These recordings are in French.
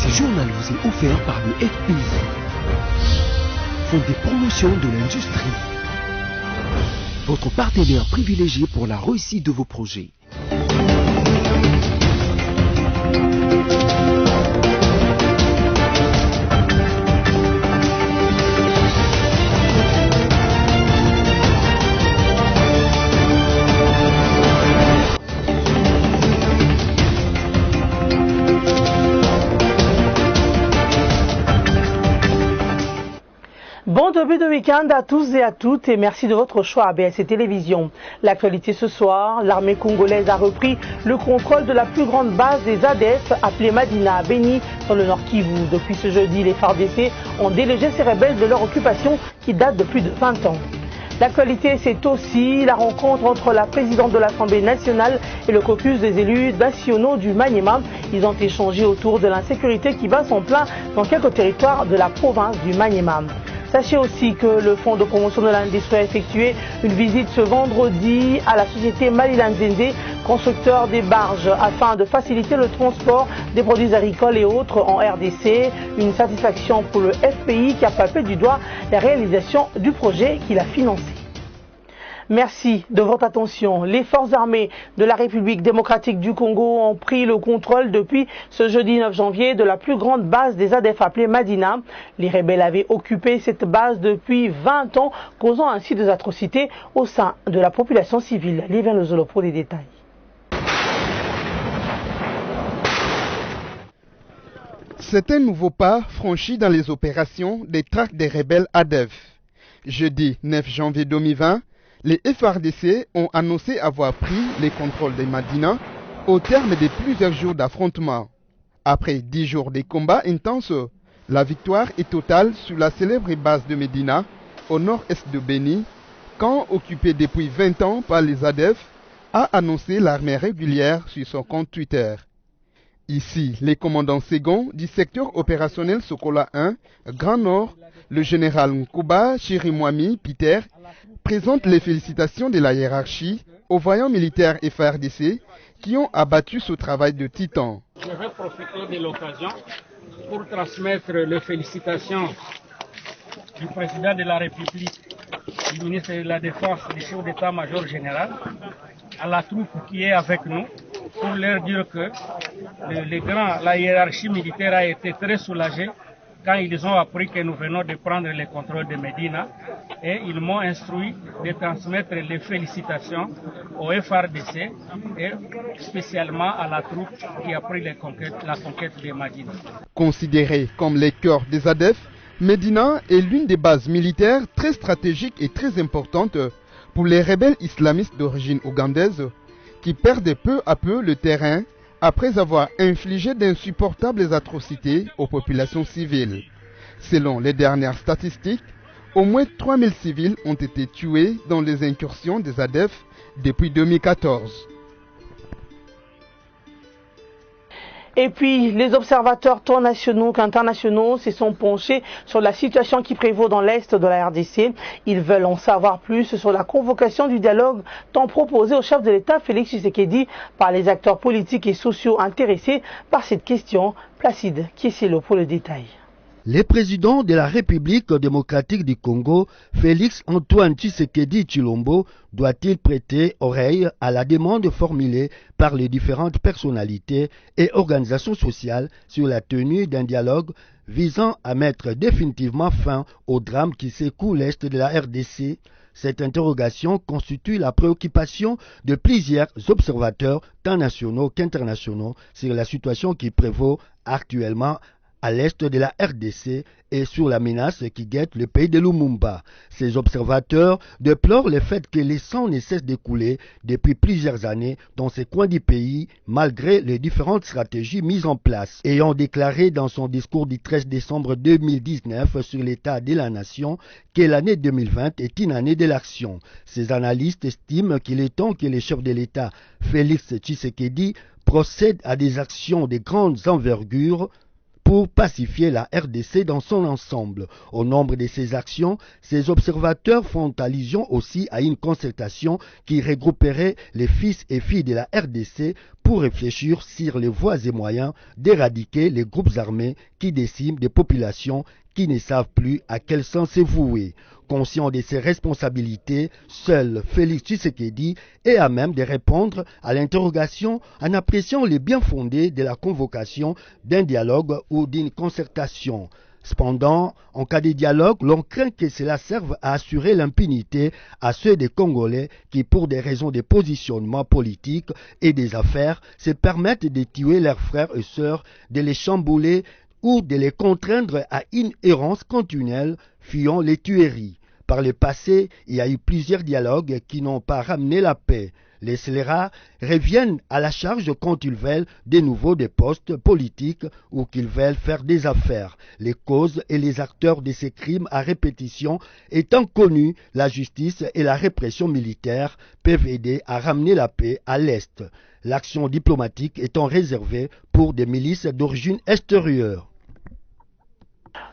Ce journal vous est offert par le FPI, Fonds des promotions de l'industrie, votre partenaire privilégié pour la réussite de vos projets. Bon début de week-end à tous et à toutes et merci de votre choix à BSC Télévision. L'actualité ce soir, l'armée congolaise a repris le contrôle de la plus grande base des ADF appelée Madina à Beni dans le Nord Kivu. Depuis ce jeudi, les FARDC ont délogé ces rebelles de leur occupation qui date de plus de 20 ans. L'actualité, c'est aussi la rencontre entre la présidente de l'Assemblée nationale et le caucus des élus nationaux du Maniema. Ils ont échangé autour de l'insécurité qui bat son plein dans quelques territoires de la province du Maniema. Sachez aussi que le Fonds de promotion de l'industrie a effectué une visite ce vendredi à la société Maliland Zenze, constructeur des barges, afin de faciliter le transport des produits agricoles et autres en RDC. Une satisfaction pour le FPI qui a palpé du doigt la réalisation du projet qu'il a financé. Merci de votre attention. Les forces armées de la République démocratique du Congo ont pris le contrôle depuis ce jeudi 9 janvier de la plus grande base des ADF appelée Madina. Les rebelles avaient occupé cette base depuis 20 ans, causant ainsi des atrocités au sein de la population civile. Livien Lozolo pour des détails. C'est un nouveau pas franchi dans les opérations des traques des rebelles ADF. Jeudi 9 janvier 2020, les FARDC ont annoncé avoir pris les contrôles de Madina au terme de plusieurs jours d'affrontements. Après 10 jours de combats intenses, la victoire est totale sur la célèbre base de Medina, au nord-est de Beni, camp occupé depuis 20 ans par les ADF, a annoncé l'armée régulière sur son compte Twitter. Ici, les commandants second du secteur opérationnel Sokola 1, Grand Nord, le général Nkuba Chirimwami Peter, présente les félicitations de la hiérarchie aux voyants militaires FARDC qui ont abattu ce travail de titan. Je vais profiter de l'occasion pour transmettre les félicitations du président de la République, du ministre de la Défense, du chef d'état-major général, à la troupe qui est avec nous, pour leur dire que la hiérarchie militaire a été très soulagée quand ils ont appris que nous venons de prendre le contrôle de Medina, et ils m'ont instruit de transmettre les félicitations au FARDC et spécialement à la troupe qui a pris la conquête de Medina. Considéré comme le cœur des ADF, Medina est l'une des bases militaires très stratégiques et très importantes pour les rebelles islamistes d'origine ougandaise qui perdent peu à peu le terrain après avoir infligé d'insupportables atrocités aux populations civiles. Selon les dernières statistiques, au moins 3000 civils ont été tués dans les incursions des ADF depuis 2014. Et puis, les observateurs tant nationaux qu'internationaux se sont penchés sur la situation qui prévaut dans l'Est de la RDC. Ils veulent en savoir plus sur la convocation du dialogue tant proposé au chef de l'État Félix Tshisekedi par les acteurs politiques et sociaux intéressés par cette question. Placide Kieselo pour le détail. Le président de la République démocratique du Congo, Félix Antoine Tshisekedi Tshilombo, doit-il prêter oreille à la demande formulée par les différentes personnalités et organisations sociales sur la tenue d'un dialogue visant à mettre définitivement fin au drame qui secoue l'Est de la RDC? Cette interrogation constitue la préoccupation de plusieurs observateurs, tant nationaux qu'internationaux, sur la situation qui prévaut actuellement à l'est de la RDC et sur la menace qui guette le pays de Lumumba. Ces observateurs déplorent le fait que les sangs ne cessent de couler depuis plusieurs années dans ces coins du pays, malgré les différentes stratégies mises en place. Ayant déclaré dans son discours du 13 décembre 2019 sur l'état de la nation que l'année 2020 est une année de l'action, ces analystes estiment qu'il est temps que le chef de l'État, Félix Tshisekedi, procède à des actions de grande envergure pour pacifier la RDC dans son ensemble. Au nombre de ces actions, ces observateurs font allusion aussi à une concertation qui regrouperait les fils et filles de la RDC pour réfléchir sur les voies et moyens d'éradiquer les groupes armés qui déciment des populations qui ne savent plus à quel sens se vouer. Conscient de ses responsabilités, seul Félix Tshisekedi est à même de répondre à l'interrogation en appréciant les bien-fondés de la convocation d'un dialogue ou d'une concertation. Cependant, en cas de dialogue, l'on craint que cela serve à assurer l'impunité à ceux des Congolais qui, pour des raisons de positionnement politique et des affaires, se permettent de tuer leurs frères et sœurs, de les chambouler ou de les contraindre à une errance continuelle, fuyant les tueries. Par le passé, il y a eu plusieurs dialogues qui n'ont pas ramené la paix. Les scélérats reviennent à la charge quand ils veulent de nouveau des postes politiques ou qu'ils veulent faire des affaires. Les causes et les acteurs de ces crimes à répétition étant connus, la justice et la répression militaire peuvent aider à ramener la paix à l'Est. L'action diplomatique étant réservée pour des milices d'origine extérieure.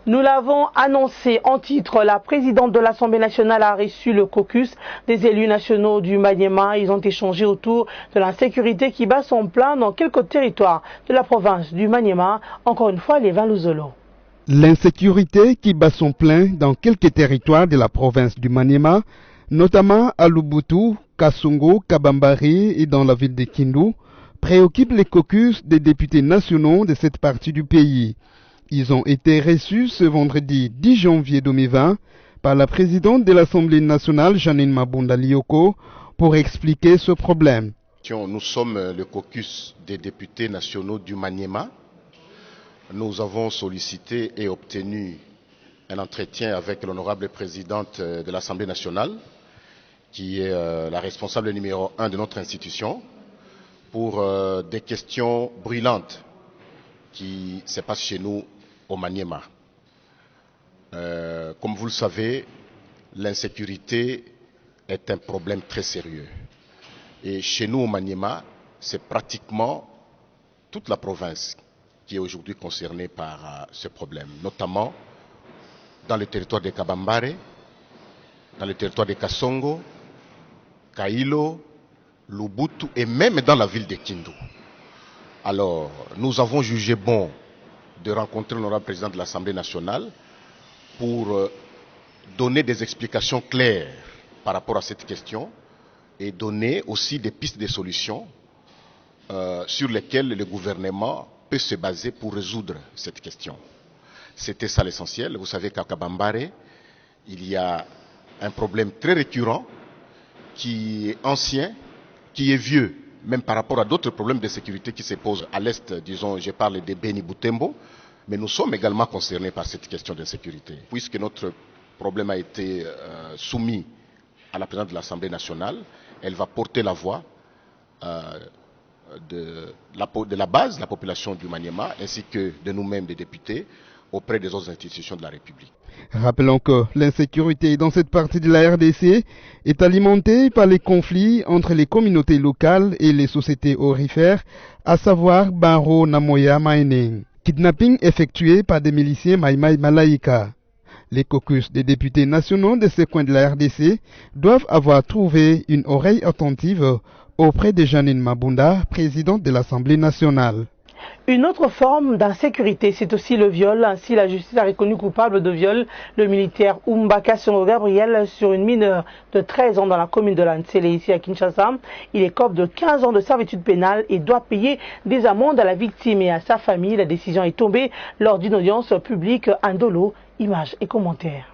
Nous l'avons annoncé en titre, la présidente de l'Assemblée nationale a reçu le caucus des élus nationaux du Maniema. Ils ont échangé autour de l'insécurité qui bat son plein dans quelques territoires de la province du Maniema. Encore une fois, Lévin Luzolo. L'insécurité qui bat son plein dans quelques territoires de la province du Maniema, notamment à Lubutu, Kasongo, Kabambari et dans la ville de Kindu, préoccupe les caucus des députés nationaux de cette partie du pays. Ils ont été reçus ce vendredi 10 janvier 2020 par la présidente de l'Assemblée nationale, Janine Mabunda Lioko, pour expliquer ce problème. Nous sommes le caucus des députés nationaux du Maniema. Nous avons sollicité et obtenu un entretien avec l'honorable présidente de l'Assemblée nationale, qui est la responsable numéro 1 de notre institution, pour des questions brûlantes qui se passent chez nous au Maniema. Comme vous le savez, l'insécurité est un problème très sérieux. Et chez nous au Maniema, c'est pratiquement toute la province qui est aujourd'hui concernée par ce problème, notamment dans le territoire de Kabambare, dans le territoire de Kasongo, Kailo, Lubutu et même dans la ville de Kindu. Alors, nous avons jugé bon de rencontrer l'honorable président de l'Assemblée nationale pour donner des explications claires par rapport à cette question et donner aussi des pistes de solutions sur lesquelles le gouvernement peut se baser pour résoudre cette question. C'était ça l'essentiel. Vous savez qu'à Kabambare, il y a un problème très récurrent qui est ancien, qui est vieux, même par rapport à d'autres problèmes de sécurité qui se posent à l'est, disons, je parle de Beni Butembo, mais nous sommes également concernés par cette question d'insécurité. Puisque notre problème a été soumis à la présidente de l'Assemblée nationale, elle va porter la voix de la base, la population du Maniema, ainsi que de nous-mêmes, des députés, auprès des autres institutions de la République. Rappelons que l'insécurité dans cette partie de la RDC est alimentée par les conflits entre les communautés locales et les sociétés aurifères, à savoir Baro Namoya Maineng. Kidnapping effectué par des miliciens Maïmaï Malaïka. Les caucus des députés nationaux de ces coins de la RDC doivent avoir trouvé une oreille attentive auprès de Janine Mabunda, présidente de l'Assemblée nationale. Une autre forme d'insécurité, c'est aussi le viol. Ainsi, la justice a reconnu coupable de viol le militaire Umbaka Songo Gabriel sur une mineure de 13 ans dans la commune de Lansele, ici à Kinshasa. Il écope de 15 ans de servitude pénale et doit payer des amendes à la victime et à sa famille. La décision est tombée lors d'une audience publique. Andolo, images et commentaires.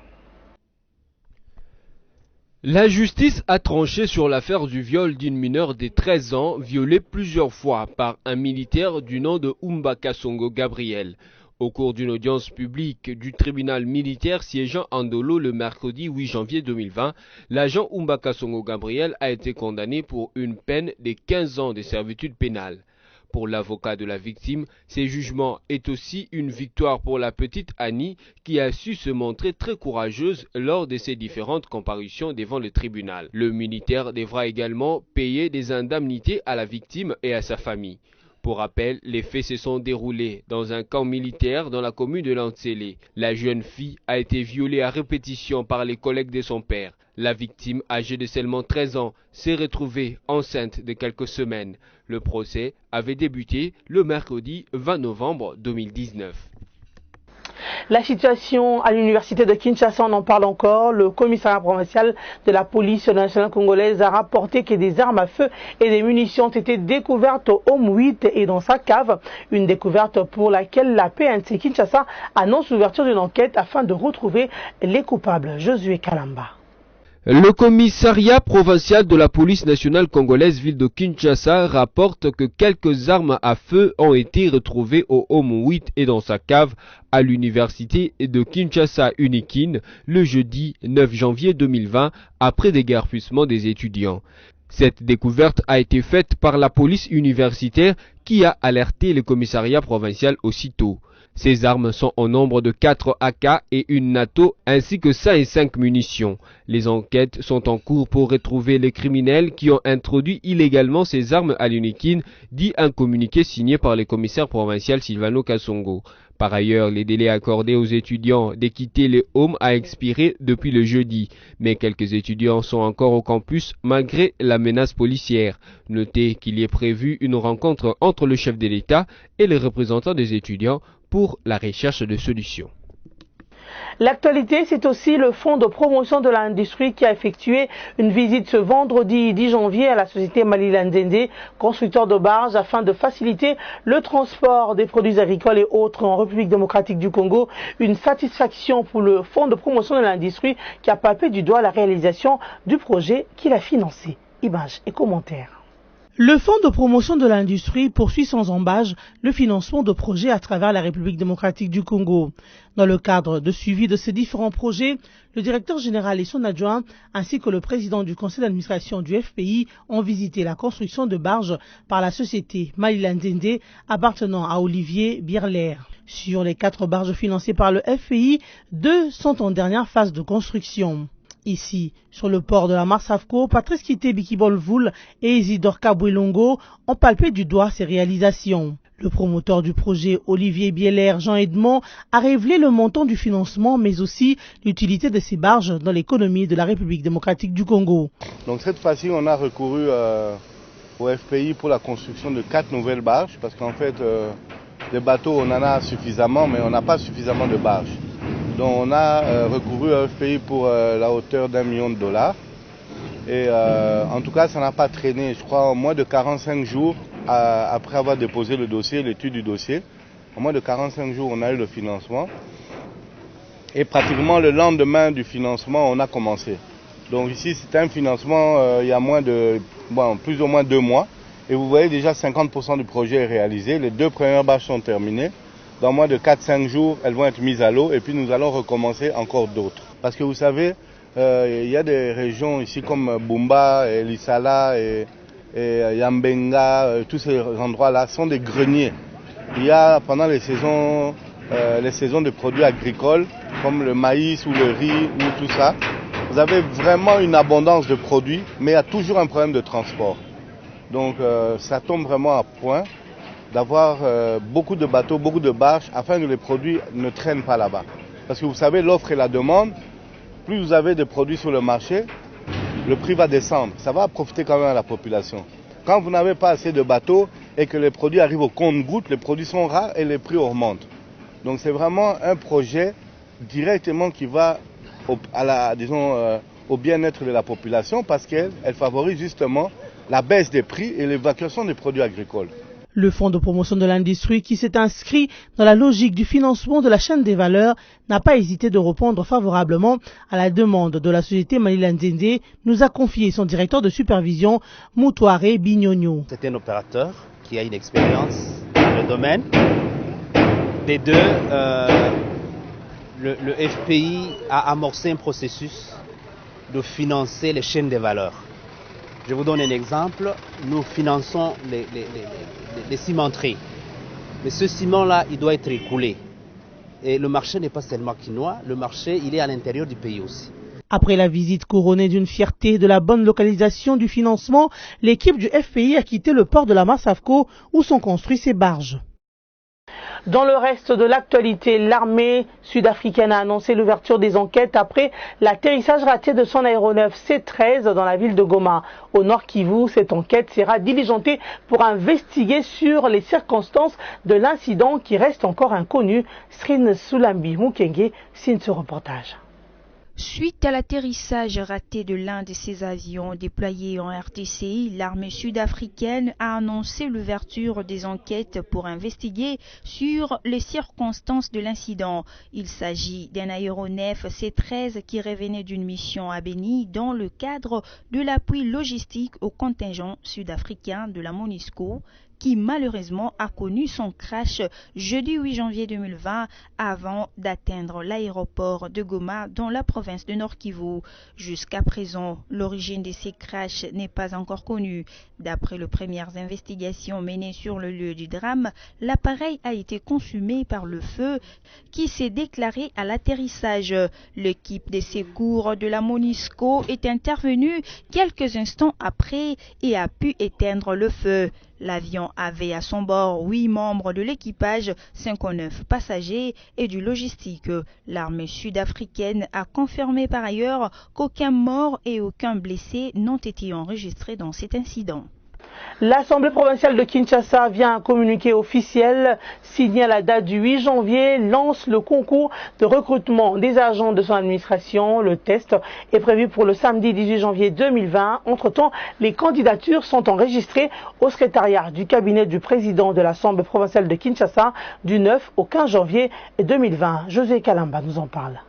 La justice a tranché sur l'affaire du viol d'une mineure de 13 ans violée plusieurs fois par un militaire du nom de Umbaka Songo Gabriel. Au cours d'une audience publique du tribunal militaire siégeant à Ndolo le mercredi 8 janvier 2020, l'agent Umbaka Songo Gabriel a été condamné pour une peine de 15 ans de servitude pénale. Pour l'avocat de la victime, ce jugement est aussi une victoire pour la petite Annie qui a su se montrer très courageuse lors de ses différentes comparutions devant le tribunal. Le militaire devra également payer des indemnités à la victime et à sa famille. Pour rappel, les faits se sont déroulés dans un camp militaire dans la commune de Lantsele. La jeune fille a été violée à répétition par les collègues de son père. La victime, âgée de seulement 13 ans, s'est retrouvée enceinte de quelques semaines. Le procès avait débuté le mercredi 20 novembre 2019. La situation à l'université de Kinshasa, on en parle encore. Le commissariat provincial de la police nationale congolaise a rapporté que des armes à feu et des munitions ont été découvertes au Home 8 et dans sa cave. Une découverte pour laquelle la PNC Kinshasa annonce l'ouverture d'une enquête afin de retrouver les coupables. Josué Kalamba. Le commissariat provincial de la police nationale congolaise ville de Kinshasa rapporte que quelques armes à feu ont été retrouvées au Home 8 et dans sa cave à l'université de Kinshasa Unikin le jeudi 9 janvier 2020 après des déguerpissement des étudiants. Cette découverte a été faite par la police universitaire qui a alerté le commissariat provincial aussitôt. Ces armes sont au nombre de 4 AK et une NATO ainsi que 105 munitions. Les enquêtes sont en cours pour retrouver les criminels qui ont introduit illégalement ces armes à l'Unikin, dit un communiqué signé par le commissaire provincial Silvano Kassongo. Par ailleurs, les délais accordés aux étudiants de quitter les homes a expiré depuis le jeudi, mais quelques étudiants sont encore au campus malgré la menace policière. Notez qu'il y est prévu une rencontre entre le chef de l'État et les représentants des étudiants pour la recherche de solutions. L'actualité, c'est aussi le Fonds de promotion de l'industrie qui a effectué une visite ce vendredi 10 janvier à la société Malilandende, constructeur de barges, afin de faciliter le transport des produits agricoles et autres en République démocratique du Congo. Une satisfaction pour le Fonds de promotion de l'industrie qui a palpé du doigt la réalisation du projet qu'il a financé. Images et commentaires. Le Fonds de promotion de l'industrie poursuit sans embâche le financement de projets à travers la République démocratique du Congo. Dans le cadre de suivi de ces différents projets, le directeur général et son adjoint, ainsi que le président du conseil d'administration du FPI, ont visité la construction de barges par la société Malilandende appartenant à Olivier Birler. Sur les 4 barges financées par le FPI, 2 sont en dernière phase de construction. Ici, sur le port de la Marsavco, Patrice Kité Bikibolvoul et Isidore Kabouelongo ont palpé du doigt ces réalisations. Le promoteur du projet, Olivier Bieler Jean Edmond, a révélé le montant du financement, mais aussi l'utilité de ces barges dans l'économie de la République démocratique du Congo. Donc cette fois-ci, on a recouru au FPI pour la construction de 4 nouvelles barges, parce qu'en fait, des bateaux, on en a suffisamment, mais on n'a pas suffisamment de barges. Donc on a recouru au FPI pour la hauteur d'$1 million. Et en tout cas, ça n'a pas traîné, je crois, en moins de 45 jours après avoir déposé le dossier, l'étude du dossier. En moins de 45 jours, on a eu le financement. Et pratiquement le lendemain du financement, on a commencé. Donc ici, c'est un financement il y a plus ou moins 2 mois. Et vous voyez déjà 50% du projet est réalisé. Les 2 premières barges sont terminées. Dans moins de 4-5 jours, elles vont être mises à l'eau et puis nous allons recommencer encore d'autres. Parce que vous savez, il y a des régions ici comme Bumba, et Lissala et Yambenga, tous ces endroits-là sont des greniers. Il y a pendant les saisons de produits agricoles comme le maïs ou le riz ou tout ça, vous avez vraiment une abondance de produits, mais il y a toujours un problème de transport. Donc ça tombe vraiment à point d'avoir beaucoup de bateaux, beaucoup de barges, afin que les produits ne traînent pas là-bas. Parce que vous savez, l'offre et la demande, plus vous avez de produits sur le marché, le prix va descendre. Ça va profiter quand même à la population. Quand vous n'avez pas assez de bateaux et que les produits arrivent au compte-gouttes, les produits sont rares et les prix augmentent. Donc c'est vraiment un projet directement qui va au bien-être de la population, parce qu'elle favorise justement la baisse des prix et l'évacuation des produits agricoles. Le Fonds de promotion de l'industrie, qui s'est inscrit dans la logique du financement de la chaîne des valeurs, n'a pas hésité de répondre favorablement à la demande de la société Malilandende, nous a confié son directeur de supervision, Moutouare Bignogno. C'est un opérateur qui a une expérience dans le domaine. Des deux, le FPI a amorcé un processus de financer les chaînes des valeurs. Je vous donne un exemple, nous finançons les cimenteries. Mais ce ciment-là, il doit être écoulé. Et le marché n'est pas seulement quinois, le marché, il est à l'intérieur du pays aussi. Après la visite couronnée d'une fierté de la bonne localisation du financement, l'équipe du FPI a quitté le port de la Massavco où sont construites ces barges. Dans le reste de l'actualité, l'armée sud-africaine a annoncé l'ouverture des enquêtes après l'atterrissage raté de son aéronef C-13 dans la ville de Goma. Au Nord Kivu, cette enquête sera diligentée pour investiguer sur les circonstances de l'incident qui reste encore inconnu. Srin Sulambi Mukenge signe ce reportage. Suite à l'atterrissage raté de l'un de ses avions déployés en RDC, l'armée sud-africaine a annoncé l'ouverture des enquêtes pour investiguer sur les circonstances de l'incident. Il s'agit d'un aéronef C-13 qui revenait d'une mission à Beni dans le cadre de l'appui logistique au contingent sud-africain de la MONUSCO, qui malheureusement a connu son crash jeudi 8 janvier 2020 avant d'atteindre l'aéroport de Goma dans la province de Nord Kivu. Jusqu'à présent, l'origine de ces crashs n'est pas encore connue. D'après les premières investigations menées sur le lieu du drame, l'appareil a été consumé par le feu qui s'est déclaré à l'atterrissage. L'équipe de secours de la MONUSCO est intervenue quelques instants après et a pu éteindre le feu. L'avion avait à son bord 8 membres de l'équipage, 59 passagers et du logistique. L'armée sud-africaine a confirmé par ailleurs qu'aucun mort et aucun blessé n'ont été enregistrés dans cet incident. L'Assemblée provinciale de Kinshasa vient un communiqué officiel signé à la date du 8 janvier, lance le concours de recrutement des agents de son administration. Le test est prévu pour le samedi 18 janvier 2020. Entre-temps, les candidatures sont enregistrées au secrétariat du cabinet du président de l'Assemblée provinciale de Kinshasa du 9 au 15 janvier 2020. José Kalamba nous en parle.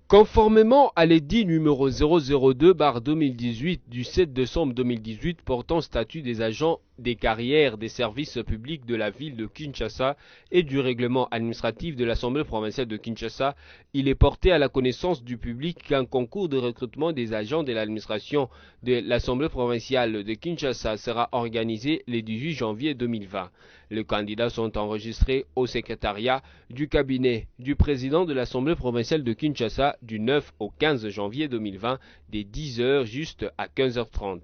Conformément à l'édit numéro 002/2018 du 7 décembre 2018 portant statut des agents des carrières des services publics de la ville de Kinshasa et du règlement administratif de l'Assemblée provinciale de Kinshasa, il est porté à la connaissance du public qu'un concours de recrutement des agents de l'administration de l'Assemblée provinciale de Kinshasa sera organisé le 18 janvier 2020. Les candidats sont enregistrés au secrétariat du cabinet du président de l'Assemblée provinciale de Kinshasa du 9 au 15 janvier 2020 dès 10h juste à 15h30.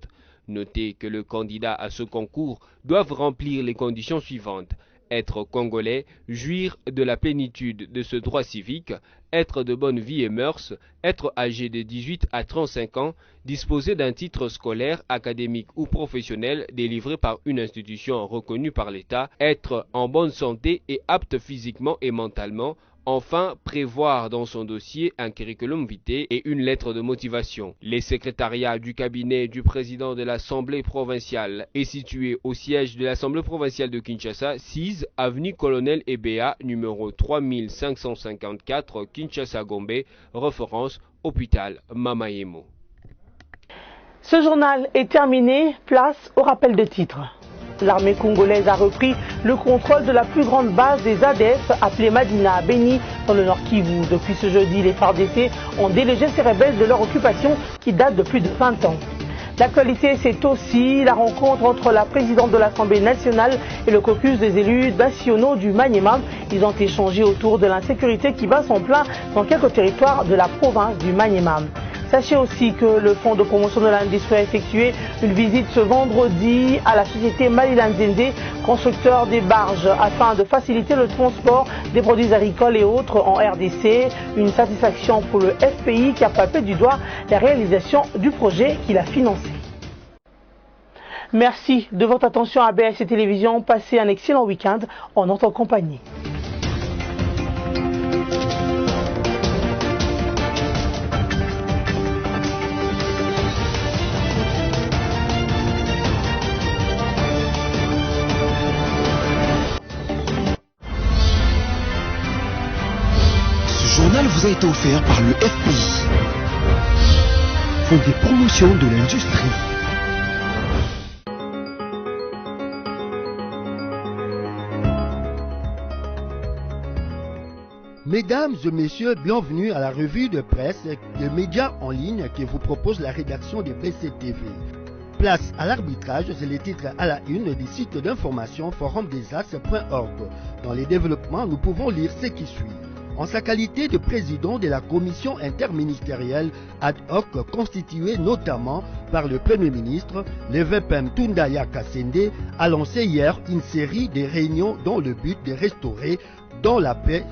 Notez que les candidats à ce concours doivent remplir les conditions suivantes: être congolais, jouir de la plénitude de ce droit civique, être de bonne vie et mœurs, être âgé de 18 à 35 ans, disposer d'un titre scolaire, académique ou professionnel délivré par une institution reconnue par l'État, être en bonne santé et apte physiquement et mentalement. Enfin, prévoir dans son dossier un curriculum vitae et une lettre de motivation. Les secrétariats du cabinet du président de l'Assemblée provinciale est situé au siège de l'Assemblée provinciale de Kinshasa, 6 avenue Colonel Ebea, numéro 3554, Kinshasa-Gombe, référence hôpital Mamayemo. Ce journal est terminé, place au rappel de titres. L'armée congolaise a repris le contrôle de la plus grande base des ADF appelée Madina à Beni dans le Nord Kivu. Depuis ce jeudi, les FARDC ont délégé ces rebelles de leur occupation qui date de plus de 20 ans. L'actualité, c'est aussi la rencontre entre la présidente de l'Assemblée nationale et le caucus des élus nationaux du Maniema. Ils ont échangé autour de l'insécurité qui bat son plein dans quelques territoires de la province du Maniema. Sachez aussi que le Fonds de promotion de l'industrie a effectué une visite ce vendredi à la société Maliland Zende, constructeur des barges, afin de faciliter le transport des produits agricoles et autres en RDC. Une satisfaction pour le FPI qui a frappé du doigt la réalisation du projet qu'il a financé. Merci de votre attention à BSC Télévision. Passez un excellent week-end en notre compagnie. Ce journal vous a été offert par le FPI, Fonds des promotions de l'industrie. Mesdames et messieurs, bienvenue à la revue de presse des médias en ligne que vous propose la rédaction de BCTV. Place à l'arbitrage, c'est les titres à la une du site d'information forumdesas.org. Dans les développements, nous pouvons lire ce qui suit. En sa qualité de président de la commission interministérielle ad hoc constituée notamment par le Premier ministre, le VPM Tundaya Kasende a lancé hier une série de réunions dans le but de restaurer dans la paix.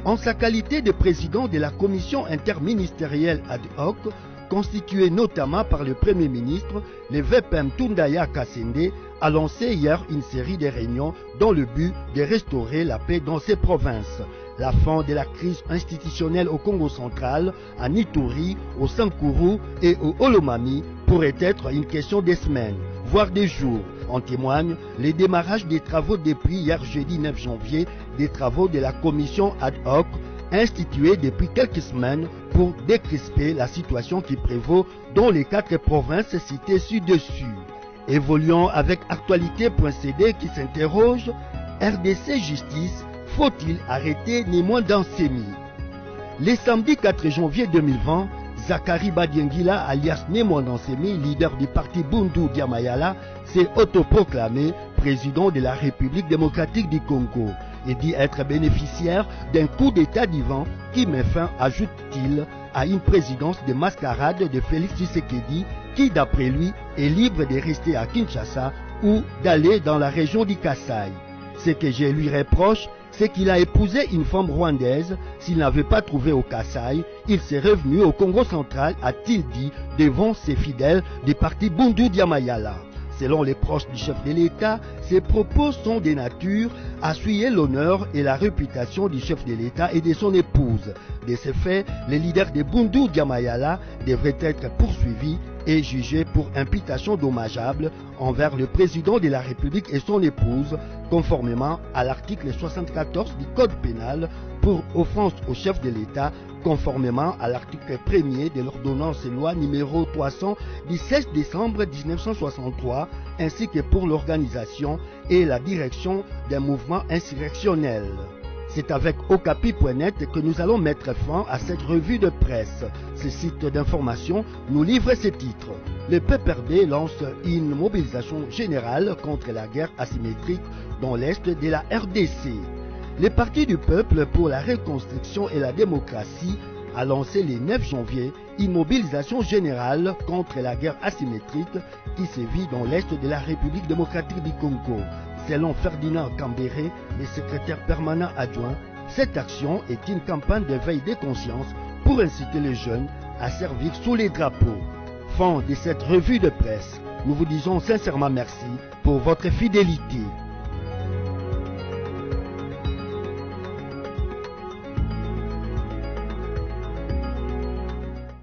En sa qualité de président de la commission interministérielle ad hoc, constituée notamment par le Premier ministre, le VPM Tundaya Kasende a lancé hier une série de réunions dans le but de restaurer la paix dans ces provinces. La fin de la crise institutionnelle au Congo central, à Ituri, au Sankuru et au Olomami pourrait être une question des semaines, voire des jours. En témoigne les démarrages des travaux depuis hier jeudi 9 janvier, des travaux de la commission ad hoc instituée depuis quelques semaines pour décrisper la situation qui prévaut dans les 4 provinces citées ci-dessus. Évoluons avec actualité.cd qui s'interroge, RDC Justice, faut-il arrêter Némoin Dansemi? Le samedi 4 janvier 2020, Zakari Badiengila alias Némoin Dansemi, leader du parti Bundu Diamayala, s'est autoproclamé président de la République démocratique du Congo et dit être bénéficiaire d'un coup d'état divin qui met fin, ajoute-t-il, à une présidence de mascarade de Félix Tshisekedi qui, d'après lui, est libre de rester à Kinshasa ou d'aller dans la région du Kasaï. Ce que je lui reproche, c'est qu'il a épousé une femme rwandaise. S'il n'avait pas trouvé au Kasaï, il serait revenu au Congo central, a-t-il dit, devant ses fidèles du parti Bundu Diamayala. Selon les proches du chef de l'État, ces propos sont de nature à souiller l'honneur et la réputation du chef de l'État et de son épouse. De ce fait, les leaders de Bundu Diamayala devraient être poursuivis et jugés pour imputation dommageable envers le président de la République et son épouse, conformément à l'article 74 du Code pénal, pour offense au chef de l'État, conformément à l'article 1er de l'ordonnance loi numéro 300 du 16 décembre 1963, ainsi que pour l'organisation et la direction d'un mouvement insurrectionnel. C'est avec Okapi.net que nous allons mettre fin à cette revue de presse. Ce site d'information nous livre ces titres. Le PPRD lance une mobilisation générale contre la guerre asymétrique dans l'est de la RDC. Le Parti du peuple pour la reconstruction et la démocratie a lancé le 9 janvier une mobilisation générale contre la guerre asymétrique qui sévit dans l'est de la République démocratique du Congo. Selon Ferdinand Kambere, le secrétaire permanent adjoint, cette action est une campagne de veille des consciences pour inciter les jeunes à servir sous les drapeaux. Fin de cette revue de presse. Nous vous disons sincèrement merci pour votre fidélité.